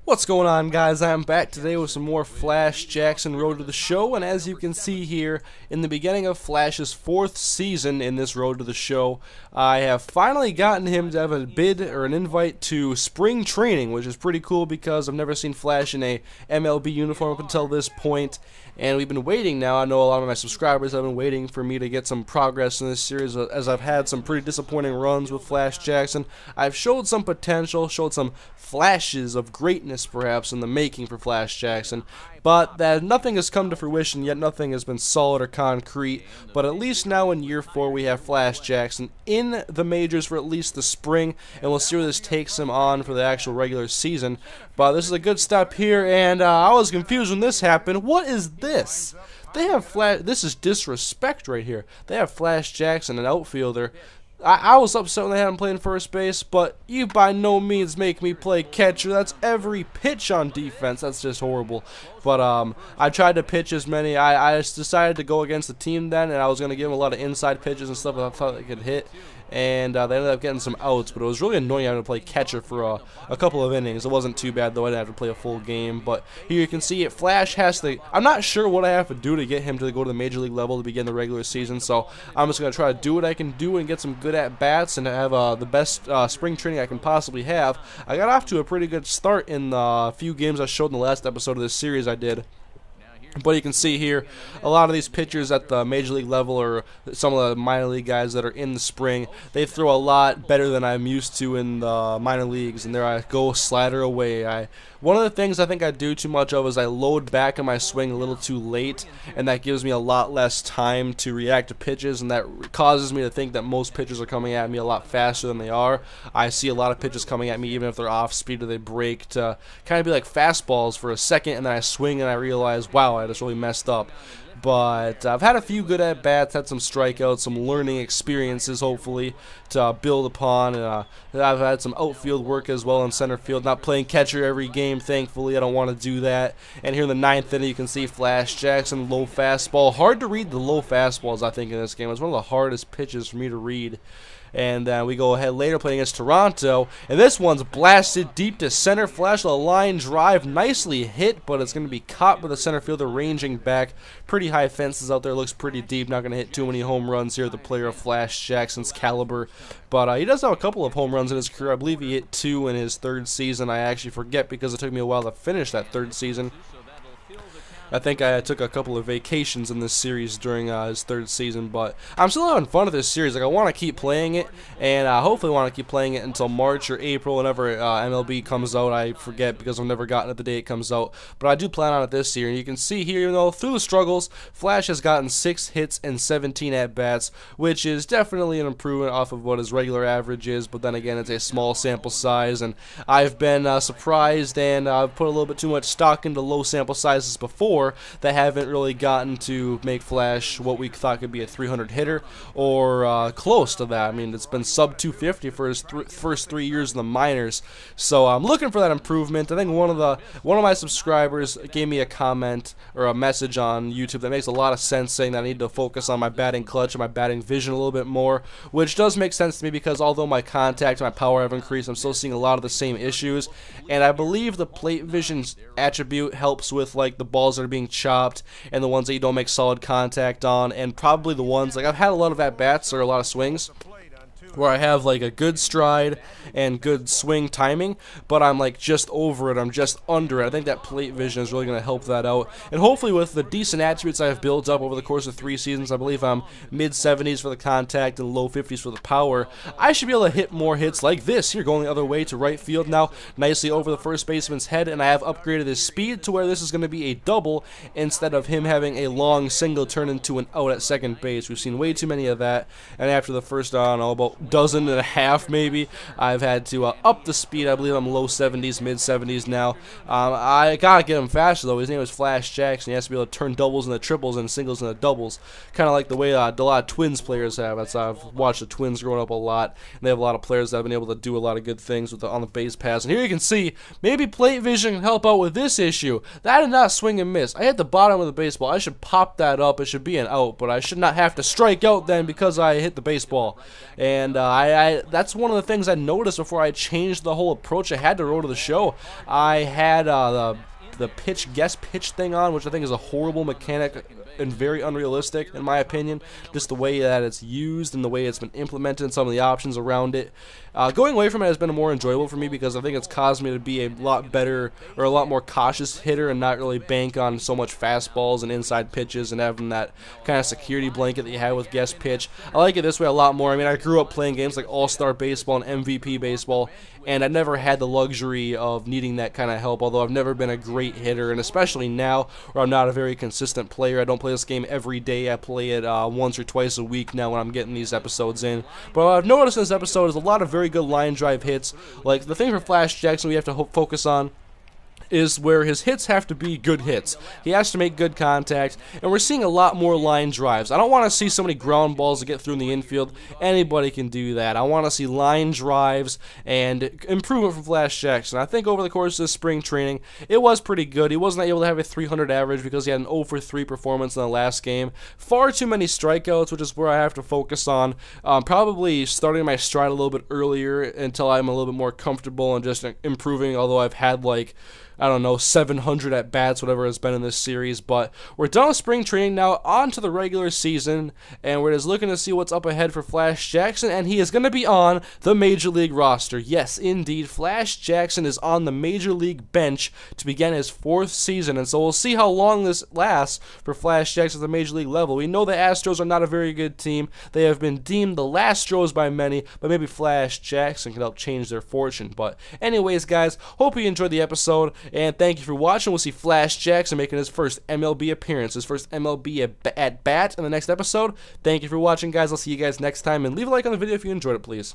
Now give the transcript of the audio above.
What's going on, guys? I'm back today with some more Flash Jackson Road to the Show, and as you can see here, in the beginning of Flash's 4th season in this Road to the Show, I have finally gotten him to have a bid or an invite to spring training, which is pretty cool because I've never seen Flash in a MLB uniform up until this point, and we've been waiting now. I know a lot of my subscribers have been waiting for me to get some progress in this series, as I've had some pretty disappointing runs with Flash Jackson. I've showed some potential, showed some flashes of greatness perhaps in the making for Flash Jackson, but that nothing has come to fruition yet. Nothing has been solid or concrete, but at least now in year 4 we have Flash Jackson in the majors for at least the spring, and we'll see where this takes him on for the actual regular season. But this is a good step here, and I was confused when this happened. What is this? They have this is disrespect right here. They have Flash Jackson, an outfielder. I was upset when they had him playing first base, but you by no means make me play catcher. That's every pitch on defense. That's just horrible. But I tried to pitch as many. I just decided to go against the team then, and I was going to give them a lot of inside pitches and stuff that I thought they could hit. And they ended up getting some outs, but it was really annoying having to play catcher for a couple of innings. It wasn't too bad, though. I didn't have to play a full game. But here you can see it. Flash has to... I'm not sure what I have to do to get him to go to the major league level to begin the regular season, so I'm just going to try to do what I can do and get some good at-bats and have the best spring training I can possibly have. I got off to a pretty good start in the few games I showed in the last episode of this series I did. But you can see here, a lot of these pitchers at the major league level or some of the minor league guys that are in the spring, they throw a lot better than I'm used to in the minor leagues, and there I go, slider away. One of the things I think I do too much of is I load back in my swing a little too late, and that gives me a lot less time to react to pitches, and that causes me to think that most pitches are coming at me a lot faster than they are. I see a lot of pitches coming at me even if they're off speed or they break to kind of be like fastballs for a second, and then I swing and I realize, wow, I just really messed up. But I've had a few good at-bats, had some strikeouts, some learning experiences, hopefully, to build upon. And I've had some outfield work as well in center field. Not playing catcher every game, thankfully. I don't want to do that. And here in the 9th inning, you can see Flash Jackson, low fastball. Hard to read the low fastballs, I think, in this game. It's one of the hardest pitches for me to read. And we go ahead later playing against Toronto, and this one's blasted deep to center. Flash, a line drive, nicely hit, but it's going to be caught by the center fielder ranging back. Pretty high fences out there, looks pretty deep. Not going to hit too many home runs here, the player of Flash Jackson's caliber. But he does have a couple of home runs in his career. I believe he hit 2 in his 3rd season. I actually forget because it took me a while to finish that 3rd season. I think I took a couple of vacations in this series during his 3rd season, but I'm still having fun with this series. Like, I want to keep playing it, and hopefully want to keep playing it until March or April, whenever MLB comes out. I forget because I've never gotten it the day it comes out, but I do plan on it this year. And you can see here, even though through the struggles, Flash has gotten 6 hits and 17 at-bats, which is definitely an improvement off of what his regular average is, but then again, it's a small sample size, and I've been surprised, and I've put a little bit too much stock into low sample sizes before that haven't really gotten to make Flash what we thought could be a 300 hitter or close to that. I mean, it's been sub 250 for his first 3 years in the minors, so I'm looking for that improvement. I think one of my subscribers gave me a comment or a message on YouTube that makes a lot of sense, saying that I need to focus on my batting clutch and my batting vision a little bit more, which does make sense to me because although my contact and my power have increased, I'm still seeing a lot of the same issues, and I believe the plate vision attribute helps with like the balls that are being chopped and the ones that you don't make solid contact on, and probably the ones, like I've had a lot of at-bats or a lot of swings where I have like a good stride and good swing timing, but I'm like just over it, I'm just under it. I think that plate vision is really going to help that out, and hopefully with the decent attributes I have built up over the course of 3 seasons, I believe I'm mid-70s for the contact and low 50s for the power, I should be able to hit more hits like this here, going the other way to right field now, nicely over the first baseman's head, and I have upgraded his speed to where this is going to be a double instead of him having a long single turn into an out at second base. We've seen way too many of that, and after the first, I don't know, about dozen and a half maybe, I've had to up the speed. I believe I'm low 70s, mid 70s now. I gotta get him faster though. His name is Flash Jackson. He has to be able to turn doubles into triples and singles into doubles, kind of like the way a lot of Twins players have. I've watched the Twins growing up a lot, and they have a lot of players that have been able to do a lot of good things with on the base pass. And here you can see maybe plate vision can help out with this issue. That did not swing and miss. I hit the bottom of the baseball. I should pop that up. It should be an out, but I should not have to strike out then because I hit the baseball. And and that's one of the things I noticed before I changed the whole approach I had to Road to the Show. I had the guess pitch thing on, which I think is a horrible mechanic and very unrealistic in my opinion, just the way that it's used and the way it's been implemented and some of the options around it. Going away from it has been more enjoyable for me because I think it's caused me to be a lot better or a lot more cautious hitter and not really bank on so much fastballs and inside pitches and having that kind of security blanket that you have with guess pitch. I like it this way a lot more. I mean, I grew up playing games like All-Star Baseball and MVP Baseball, and I never had the luxury of needing that kind of help, although I've never been a great hitter, and especially now where I'm not a very consistent player. I don't play this game every day. I play it once or twice a week now when I'm getting these episodes in. But what I've noticed in this episode is a lot of very good line drive hits. Like the thing for Flash Jackson we have to focus on is where his hits have to be good hits. He has to make good contact, and we're seeing a lot more line drives. I don't want to see so many ground balls to get through in the infield. Anybody can do that. I want to see line drives and improvement from Flash Jackson. I think over the course of this spring training, it was pretty good. He wasn't able to have a 300 average because he had an 0 for 3 performance in the last game. Far too many strikeouts, which is where I have to focus on. Probably starting my stride a little bit earlier until I'm a little bit more comfortable and just improving, although I've had like, I don't know, 700 at bats, whatever it's been in this series. But we're done with spring training now, on to the regular season, and we're just looking to see what's up ahead for Flash Jackson, and he is going to be on the Major League roster. Yes, indeed, Flash Jackson is on the Major League bench to begin his 4th season, and so we'll see how long this lasts for Flash Jackson at the Major League level. We know the Astros are not a very good team. They have been deemed the last Astros by many, but maybe Flash Jackson can help change their fortune. But anyways, guys, hope you enjoyed the episode. And thank you for watching. We'll see Flash Jackson making his first MLB appearance, his first MLB at bat in the next episode. Thank you for watching, guys. I'll see you guys next time. And leave a like on the video if you enjoyed it, please.